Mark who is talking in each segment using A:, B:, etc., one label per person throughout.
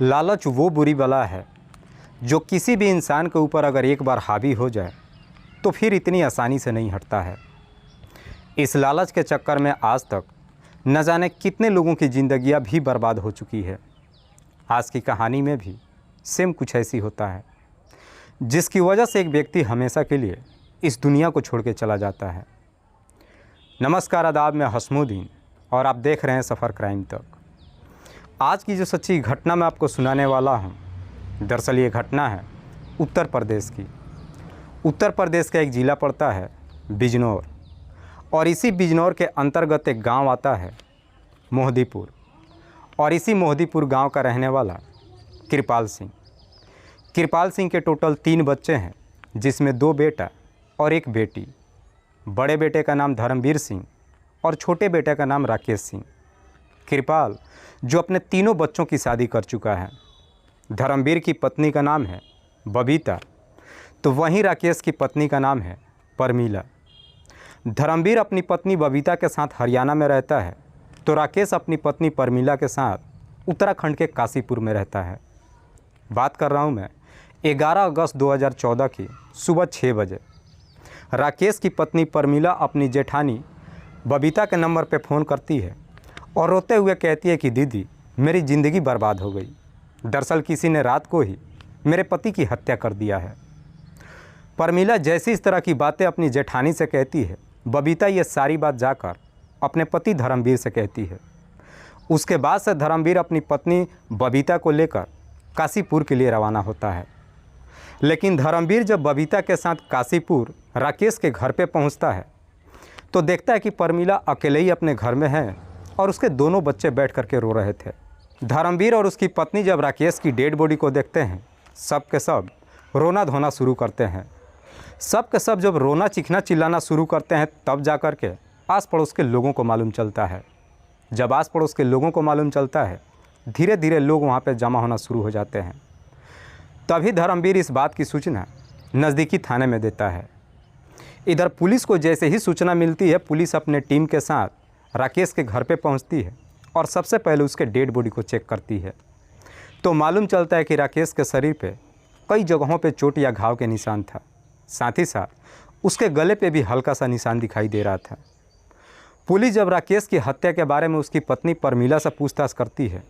A: लालच वो बुरी बला है जो किसी भी इंसान के ऊपर अगर एक बार हावी हो जाए तो फिर इतनी आसानी से नहीं हटता है। इस लालच के चक्कर में आज तक न जाने कितने लोगों की ज़िंदगियां भी बर्बाद हो चुकी है। आज की कहानी में भी सेम कुछ ऐसी होता है, जिसकी वजह से एक व्यक्ति हमेशा के लिए इस दुनिया को छोड़ के चला जाता है। नमस्कार, आदाब, मैं हसमुद्दीन और आप देख रहे हैं सफ़र क्राइम तक। आज की जो सच्ची घटना मैं आपको सुनाने वाला हूँ, दरअसल ये घटना है उत्तर प्रदेश की। उत्तर प्रदेश का एक ज़िला पड़ता है बिजनौर, और इसी बिजनौर के अंतर्गत एक गांव आता है मोहदीपुर, और इसी मोहदीपुर गांव का रहने वाला कृपाल सिंह। कृपाल सिंह के टोटल 3 बच्चे हैं, जिसमें 2 बेटा और 1 बेटी। बड़े बेटे का नाम धर्मवीर सिंह और छोटे बेटे का नाम राकेश सिंह। कृपाल जो अपने तीनों बच्चों की शादी कर चुका है। धर्मवीर की पत्नी का नाम है बबीता, तो वहीं राकेश की पत्नी का नाम है परमीला। धर्मवीर अपनी पत्नी बबीता के साथ हरियाणा में रहता है, तो राकेश अपनी पत्नी परमीला के साथ उत्तराखंड के काशीपुर में रहता है। बात कर रहा हूँ मैं 11 अगस्त 2014 की सुबह 6 बजे। राकेश की पत्नी परमीला अपनी जेठानी बबीता के नंबर पर फ़ोन करती है और रोते हुए कहती है कि दीदी, मेरी ज़िंदगी बर्बाद हो गई। दरअसल किसी ने रात को ही मेरे पति की हत्या कर दिया है। परमीला जैसी इस तरह की बातें अपनी जेठानी से कहती है, बबीता ये सारी बात जाकर अपने पति धर्मवीर से कहती है। उसके बाद से धर्मवीर अपनी पत्नी बबीता को लेकर काशीपुर के लिए रवाना होता है। लेकिन धर्मवीर जब बबीता के साथ काशीपुर राकेश के घर पे पहुंचता है, तो देखता है कि परमीला अकेले ही अपने घर में है और उसके दोनों बच्चे बैठ करके रो रहे थे। धर्मवीर और उसकी पत्नी जब राकेश की डेड बॉडी को देखते हैं, सब के सब रोना धोना शुरू करते हैं। सब के सब जब रोना चीखना चिल्लाना शुरू करते हैं, तब जा कर के आस पड़ोस के लोगों को मालूम चलता है। जब आस पड़ोस के लोगों को मालूम चलता है, धीरे धीरे लोग वहाँ पे जमा होना शुरू हो जाते हैं। तभी धर्मवीर इस बात की सूचना नज़दीकी थाने में देता है। इधर पुलिस को जैसे ही सूचना मिलती है, पुलिस अपने टीम के साथ राकेश के घर पे पहुंचती है और सबसे पहले उसके डेड बॉडी को चेक करती है। तो मालूम चलता है कि राकेश के शरीर पे कई जगहों पे चोट या घाव के निशान था। साथ ही साथ उसके गले पे भी हल्का सा निशान दिखाई दे रहा था। पुलिस जब राकेश की हत्या के बारे में उसकी पत्नी परमीला से पूछताछ करती है,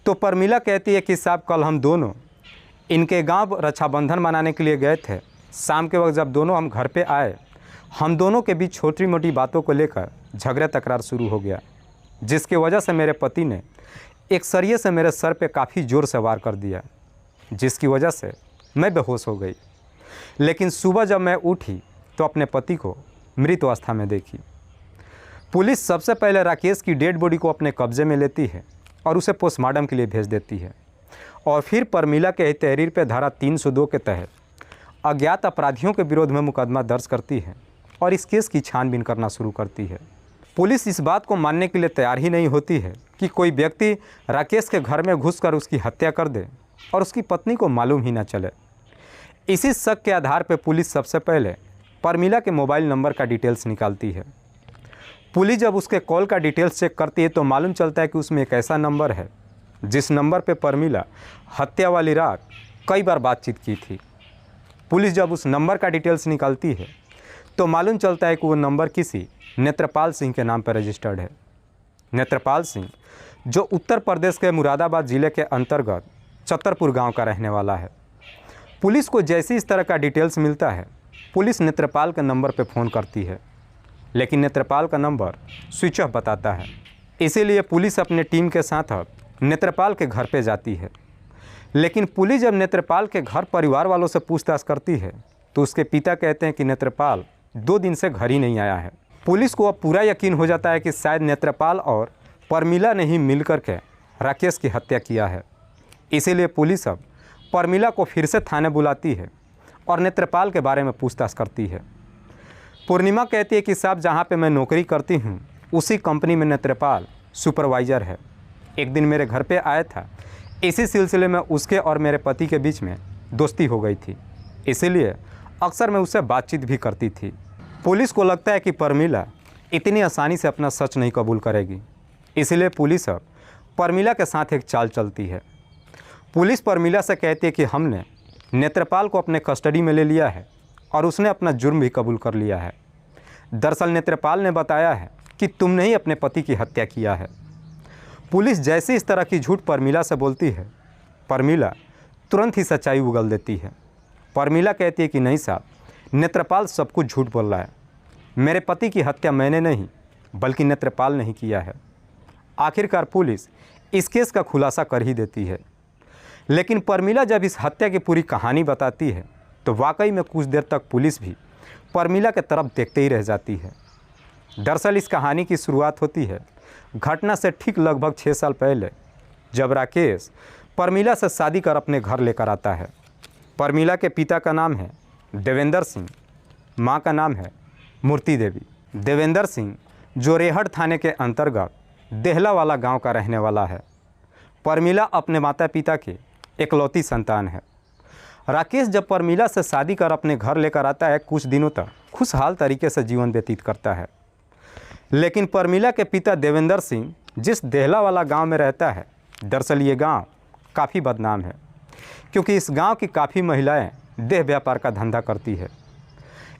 A: तो परमीला कहती है कि साहब, कल हम दोनों इनके गांव रक्षाबंधन मनाने के लिए गए थे। शाम के वक्त जब दोनों हम घर पे आए, हम दोनों के बीच छोटी मोटी बातों को लेकर झगड़ा तकरार शुरू हो गया, जिसकी वजह से मेरे पति ने एक सरिये से मेरे सर पे काफ़ी ज़ोर से वार कर दिया, जिसकी वजह से मैं बेहोश हो गई। लेकिन सुबह जब मैं उठी तो अपने पति को मृत अवस्था में देखी। पुलिस सबसे पहले राकेश की डेड बॉडी को अपने कब्जे में लेती है और उसे पोस्टमार्टम के लिए भेज देती है, और फिर परमीला के तहरीर पर धारा 302 के तहत अज्ञात अपराधियों के विरोध में मुकदमा दर्ज करती है और इस केस की छानबीन करना शुरू करती है। पुलिस इस बात को मानने के लिए तैयार ही नहीं होती है कि कोई व्यक्ति राकेश के घर में घुसकर उसकी हत्या कर दे और उसकी पत्नी को मालूम ही ना चले। इसी शक के आधार पर पुलिस सबसे पहले परमीला के मोबाइल नंबर का डिटेल्स निकालती है। पुलिस जब उसके कॉल का डिटेल्स चेक करती है, तो मालूम चलता है कि उसमें एक ऐसा नंबर है जिस नंबर पर परमीला हत्या वाली रात कई बार बातचीत की थी। पुलिस जब उस नंबर का डिटेल्स निकालती है, तो मालूम चलता है कि वो नंबर किसी नेत्रपाल सिंह के नाम पर रजिस्टर्ड है। नेत्रपाल सिंह जो उत्तर प्रदेश के मुरादाबाद ज़िले के अंतर्गत छतरपुर गांव का रहने वाला है। पुलिस को जैसे इस तरह का डिटेल्स मिलता है, पुलिस नेत्रपाल के नंबर पर फ़ोन करती है, लेकिन नेत्रपाल का नंबर स्विच ऑफ बताता है। इसीलिए पुलिस अपने टीम के साथ अब नेत्रपाल के घर पर जाती है। लेकिन पुलिस जब नेत्रपाल के घर परिवार वालों से पूछताछ करती है, तो उसके पिता कहते हैं कि नेत्रपाल 2 दिन से घर ही नहीं आया है। पुलिस को अब पूरा यकीन हो जाता है कि शायद नेत्रपाल और परमीला ने ही मिलकर के राकेश की हत्या किया है। इसीलिए पुलिस अब परमीला को फिर से थाने बुलाती है और नेत्रपाल के बारे में पूछताछ करती है। पूर्णिमा कहती है कि साहब, जहाँ पे मैं नौकरी करती हूँ उसी कंपनी में नेत्रपाल सुपरवाइज़र है। एक दिन मेरे घर पे आया था, इसी सिलसिले में उसके और मेरे पति के बीच में दोस्ती हो गई थी, इसीलिए अक्सर मैं उससे बातचीत भी करती थी। पुलिस को लगता है कि परमीला इतनी आसानी से अपना सच नहीं कबूल करेगी, इसलिए पुलिस अब परमीला के साथ एक चाल चलती है। पुलिस परमिला से कहती है कि हमने नेत्रपाल को अपने कस्टडी में ले लिया है और उसने अपना जुर्म भी कबूल कर लिया है। दरअसल नेत्रपाल ने बताया है कि तुमने ही अपने पति की हत्या किया है। पुलिस जैसे इस तरह की झूठ परमिला से बोलती है, परमिला तुरंत ही सच्चाई उगल देती है। परमिला कहती है कि नहीं साहब, नेत्रपाल सब कुछ झूठ बोल रहा है। मेरे पति की हत्या मैंने नहीं बल्कि नेत्रपाल ने ही किया है। आखिरकार पुलिस इस केस का खुलासा कर ही देती है। लेकिन परमिला जब इस हत्या की पूरी कहानी बताती है तो वाकई में कुछ देर तक पुलिस भी परमिला के तरफ देखते ही रह जाती है। दरअसल इस कहानी की शुरुआत होती है घटना से ठीक लगभग 6 साल पहले, जब राकेश परमिला से शादी कर अपने घर लेकर आता है। परमिला के पिता का नाम है देवेंद्र सिंह, माँ का नाम है मूर्ति देवी। देवेंद्र सिंह जोरेहट थाने के अंतर्गत देहला वाला गांव का रहने वाला है। परमिला अपने माता पिता की इकलौती संतान है। राकेश जब परमिला से शादी कर अपने घर लेकर आता है, कुछ दिनों तक खुशहाल तरीके से जीवन व्यतीत करता है। लेकिन परमिला के पिता देवेंद्र सिंह जिस देहला वाला गांव में रहता है, दरअसल ये गांव काफ़ी बदनाम है, क्योंकि इस गांव की काफ़ी महिलाएं देह व्यापार का धंधा करती है।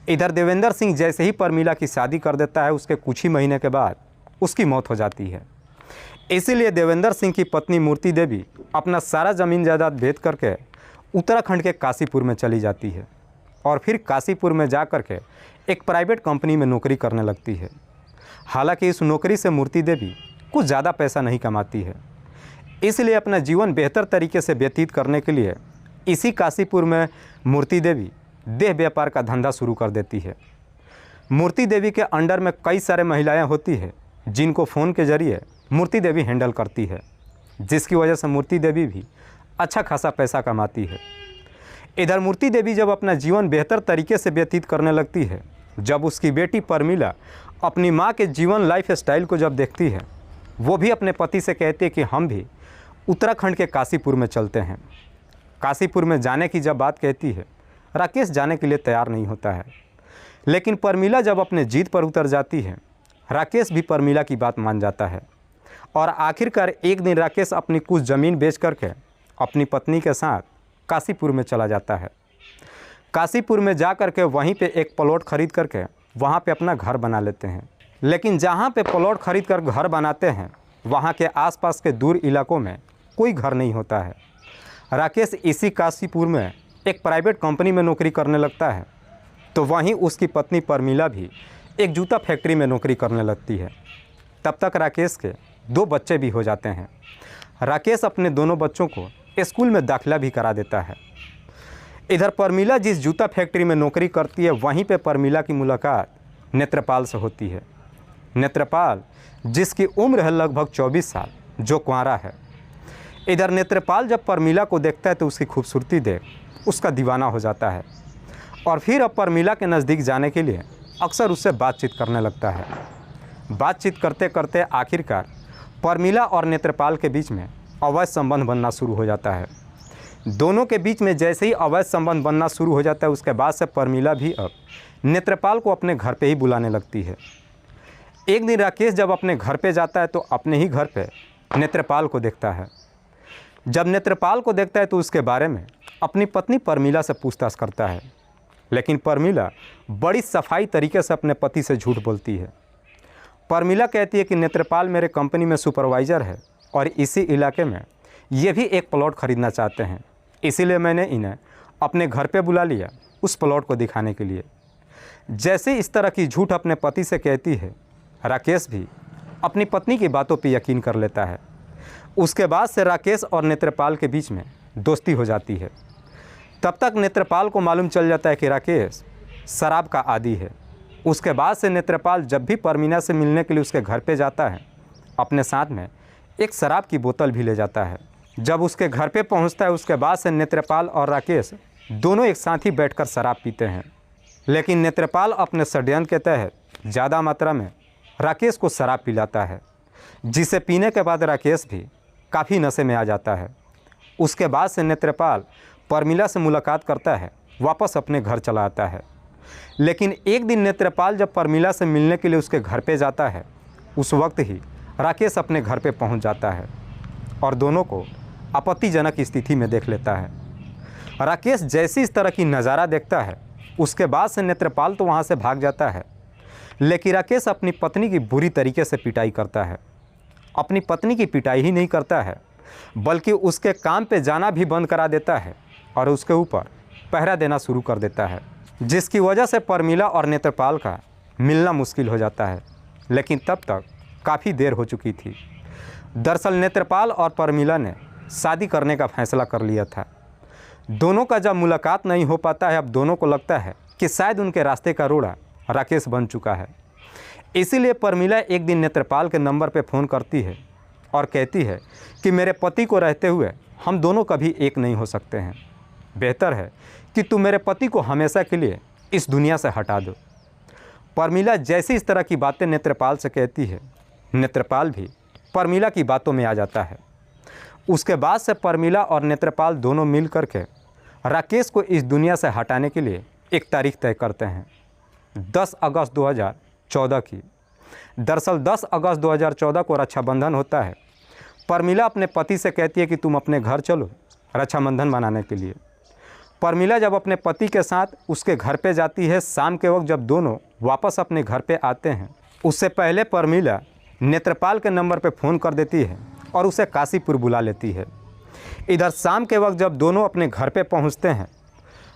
A: इधर देवेंद्र सिंह जैसे ही परमिला की शादी कर देता है, उसके कुछ ही महीने के बाद उसकी मौत हो जाती है। इसीलिए देवेंद्र सिंह की पत्नी मूर्ति देवी अपना सारा ज़मीन जायदाद बेच करके उत्तराखंड के काशीपुर में चली जाती है और फिर काशीपुर में जा कर के एक प्राइवेट कंपनी में नौकरी करने लगती है। हालांकि इस नौकरी से मूर्ति देवी कुछ ज़्यादा पैसा नहीं कमाती है, इसलिए अपना जीवन बेहतर तरीके से व्यतीत करने के लिए इसी काशीपुर में मूर्ति देवी देह व्यापार का धंधा शुरू कर देती है। मूर्ति देवी के अंडर में कई सारे महिलाएं होती है जिनको फ़ोन के जरिए मूर्ति देवी हैंडल करती है, जिसकी वजह से मूर्ति देवी भी अच्छा खासा पैसा कमाती है। इधर मूर्ति देवी जब अपना जीवन बेहतर तरीके से व्यतीत करने लगती है, जब उसकी बेटी परमिला अपनी माँ के जीवन लाइफ स्टाइल को जब देखती है, वो भी अपने पति से कहती है कि हम भी उत्तराखंड के काशीपुर में चलते हैं। काशीपुर में जाने की जब बात कहती है, राकेश जाने के लिए तैयार नहीं होता है। लेकिन परमिला जब अपने जिद पर उतर जाती है, राकेश भी परमिला की बात मान जाता है और आखिरकार एक दिन राकेश अपनी कुछ ज़मीन बेच करके अपनी पत्नी के साथ काशीपुर में चला जाता है। काशीपुर में जा कर के वहीं पे एक प्लॉट खरीद करके वहाँ पे अपना घर बना लेते हैं। लेकिन जहाँ पे प्लॉट खरीद कर घर बनाते हैं, वहाँ के आसपास के दूर इलाकों में कोई घर नहीं होता है। राकेश इसी काशीपुर में एक प्राइवेट कंपनी में नौकरी करने लगता है, तो वहीं उसकी पत्नी परमिला भी एक जूता फैक्ट्री में नौकरी करने लगती है। तब तक राकेश के 2 बच्चे भी हो जाते हैं। राकेश अपने दोनों बच्चों को स्कूल में दाखिला भी करा देता है। इधर परमिला जिस जूता फैक्ट्री में नौकरी करती है, वहीं पे परमिला की मुलाकात नेत्रपाल से होती है। नेत्रपाल जिसकी उम्र है लगभग 24 साल, जो कुंवारा है। इधर नेत्रपाल जब परमिला को देखता है तो उसकी खूबसूरती देख उसका दीवाना हो जाता है और फिर अब परमिला के नज़दीक जाने के लिए अक्सर उससे बातचीत करने लगता है। बातचीत करते करते आखिरकार परमिला और नेत्रपाल के बीच में अवैध संबंध बनना शुरू हो जाता है। दोनों के बीच में जैसे ही अवैध संबंध बनना शुरू हो जाता है, उसके बाद से परमिला भी अब नेत्रपाल को अपने घर पे ही बुलाने लगती है। एक दिन राकेश जब अपने घर पे जाता है तो अपने ही घर पे नेत्रपाल को देखता है। जब नेत्रपाल को देखता है तो उसके बारे में अपनी पत्नी परमिला से पूछताछ करता है, लेकिन परमिला बड़ी सफाई तरीके से अपने पति से झूठ बोलती है। परमिला कहती है कि नेत्रपाल मेरे कंपनी में सुपरवाइज़र है और इसी इलाके में ये भी एक प्लॉट ख़रीदना चाहते हैं, इसीलिए मैंने इन्हें अपने घर पे बुला लिया उस प्लॉट को दिखाने के लिए। जैसे इस तरह की झूठ अपने पति से कहती है, राकेश भी अपनी पत्नी की बातों पे यकीन कर लेता है। उसके बाद से राकेश और नेत्रपाल के बीच में दोस्ती हो जाती है। तब तक नेत्रपाल को मालूम चल जाता है कि राकेश शराब का आदी है। उसके बाद से नेत्रपाल जब भी परमिला से मिलने के लिए उसके घर पे जाता है, अपने साथ में एक शराब की बोतल भी ले जाता है। जब उसके घर पे पहुंचता है, उसके बाद से नेत्रपाल और राकेश दोनों एक साथ ही बैठकर शराब पीते हैं। लेकिन नेत्रपाल अपने षड्यंत्र के तहत ज़्यादा मात्रा में राकेश को शराब पिलाता है, जिसे पीने के बाद राकेश भी काफ़ी नशे में आ जाता है। उसके बाद से नेत्रपाल परमिला से मुलाकात करता है, वापस अपने घर चला आता है। लेकिन एक दिन नेत्रपाल जब परमिला से मिलने के लिए उसके घर पे जाता है, उस वक्त ही राकेश अपने घर पे पहुंच जाता है और दोनों को आपत्तिजनक स्थिति में देख लेता है। राकेश जैसी इस तरह की नज़ारा देखता है, उसके बाद से नेत्रपाल तो वहाँ से भाग जाता है, लेकिन राकेश अपनी पत्नी की बुरी तरीके से पिटाई करता है। अपनी पत्नी की पिटाई ही नहीं करता है, बल्कि उसके काम पे जाना भी बंद करा देता है और उसके ऊपर पहरा देना शुरू कर देता है, जिसकी वजह से परमिला और नेत्रपाल का मिलना मुश्किल हो जाता है। लेकिन तब तक काफ़ी देर हो चुकी थी। दरअसल नेत्रपाल और परमिला ने शादी करने का फैसला कर लिया था। दोनों का जब मुलाकात नहीं हो पाता है, अब दोनों को लगता है कि शायद उनके रास्ते का रोड़ा राकेश बन चुका है। इसीलिए परमिला एक दिन नेत्रपाल के नंबर पर फ़ोन करती है और कहती है कि मेरे पति को रहते हुए हम दोनों कभी एक नहीं हो सकते हैं। बेहतर है कि तू मेरे पति को हमेशा के लिए इस दुनिया से हटा दो। परमिला जैसी इस तरह की बातें नेत्रपाल से कहती है, नेत्रपाल भी परमिला की बातों में आ जाता है। उसके बाद से परमिला और नेत्रपाल दोनों मिल करके राकेश को इस दुनिया से हटाने के लिए एक तारीख तय करते हैं, 10 अगस्त 2014 की। दरअसल 10 अगस्त 2014 को रक्षाबंधन होता है। परमिला अपने पति से कहती है कि तुम अपने घर चलो रक्षाबंधन मनाने के लिए। परमिला जब अपने पति के साथ उसके घर पे जाती है, शाम के वक्त जब दोनों वापस अपने घर पे आते हैं, उससे पहले परमिला नेत्रपाल के नंबर पे फ़ोन कर देती है और उसे काशीपुर बुला लेती है। इधर शाम के वक्त जब दोनों अपने घर पे पहुंचते हैं,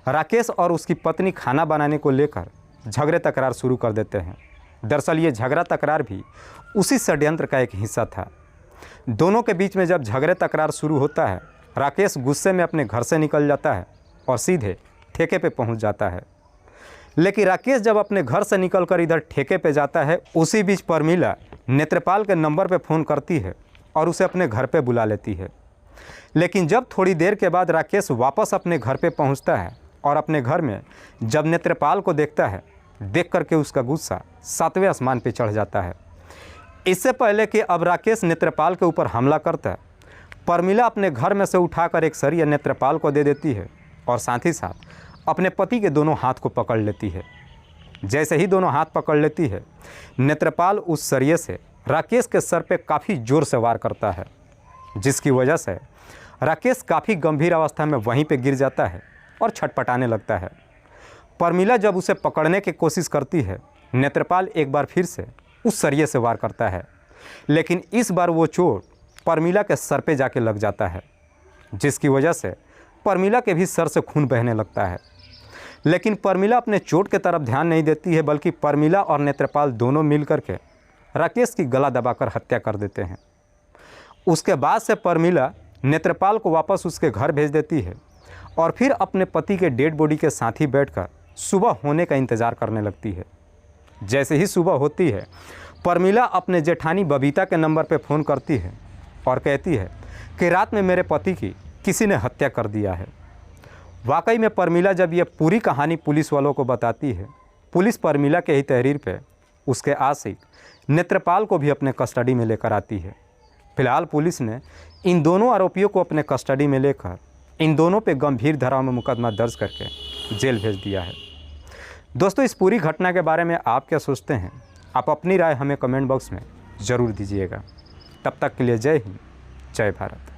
A: राकेश और उसकी पत्नी खाना बनाने को लेकर झगड़े तकरार शुरू कर देते हैं। दरअसल ये झगड़ा तकरार भी उसी षड्यंत्र का एक हिस्सा था। दोनों के बीच में जब झगड़े तकरार शुरू होता है, राकेश गुस्से में अपने घर से निकल जाता है और सीधे ठेके पे पहुंच जाता है। लेकिन राकेश जब अपने घर से निकलकर इधर ठेके पे जाता है, उसी बीच परमिला नेत्रपाल के नंबर पे फ़ोन करती है और उसे अपने घर पे बुला लेती है। लेकिन जब थोड़ी देर के बाद राकेश वापस अपने घर पे पहुंचता है और अपने घर में जब नेत्रपाल को देखता है, देख करके उसका गुस्सा 7वें आसमान पे चढ़ जाता है। इससे पहले कि अब राकेश नेत्रपाल के ऊपर हमला करता है, परमिला अपने घर में से उठाकर एक सरिया नेत्रपाल को दे देती है और साथ ही साथ अपने पति के दोनों हाथ को पकड़ लेती है। जैसे ही दोनों हाथ पकड़ लेती है, नेत्रपाल उस सरिये से राकेश के सर पे काफ़ी ज़ोर से वार करता है, जिसकी वजह से राकेश काफ़ी गंभीर अवस्था में वहीं पे गिर जाता है और छटपटाने लगता है। परमिला जब उसे पकड़ने की कोशिश करती है, नेत्रपाल एक बार फिर से उस सरिये से वार करता है, लेकिन इस बार वो चोट परमिला के सर पे जाके लग जाता है, जिसकी वजह से परमिला के भी सर से खून बहने लगता है। लेकिन परमिला अपने चोट के तरफ ध्यान नहीं देती है, बल्कि परमिला और नेत्रपाल दोनों मिल करके राकेश की गला दबाकर हत्या कर देते हैं। उसके बाद से परमिला नेत्रपाल को वापस उसके घर भेज देती है और फिर अपने पति के डेड बॉडी के साथ ही बैठकर सुबह होने का इंतज़ार करने लगती है। जैसे ही सुबह होती है, परमिला अपने जेठानी बबीता के नंबर पर फ़ोन करती है और कहती है कि रात में मेरे पति की किसी ने हत्या कर दिया है। वाकई में परमिला जब यह पूरी कहानी पुलिस वालों को बताती है, पुलिस परमिला के ही तहरीर पे उसके आशिक नेत्रपाल को भी अपने कस्टडी में लेकर आती है। फिलहाल पुलिस ने इन दोनों आरोपियों को अपने कस्टडी में लेकर इन दोनों पे गंभीर धाराओं में मुकदमा दर्ज करके जेल भेज दिया है। दोस्तों, इस पूरी घटना के बारे में आप क्या सोचते हैं? आप अपनी राय हमें कमेंट बॉक्स में ज़रूर दीजिएगा। तब तक के लिए जय हिंद, जय भारत।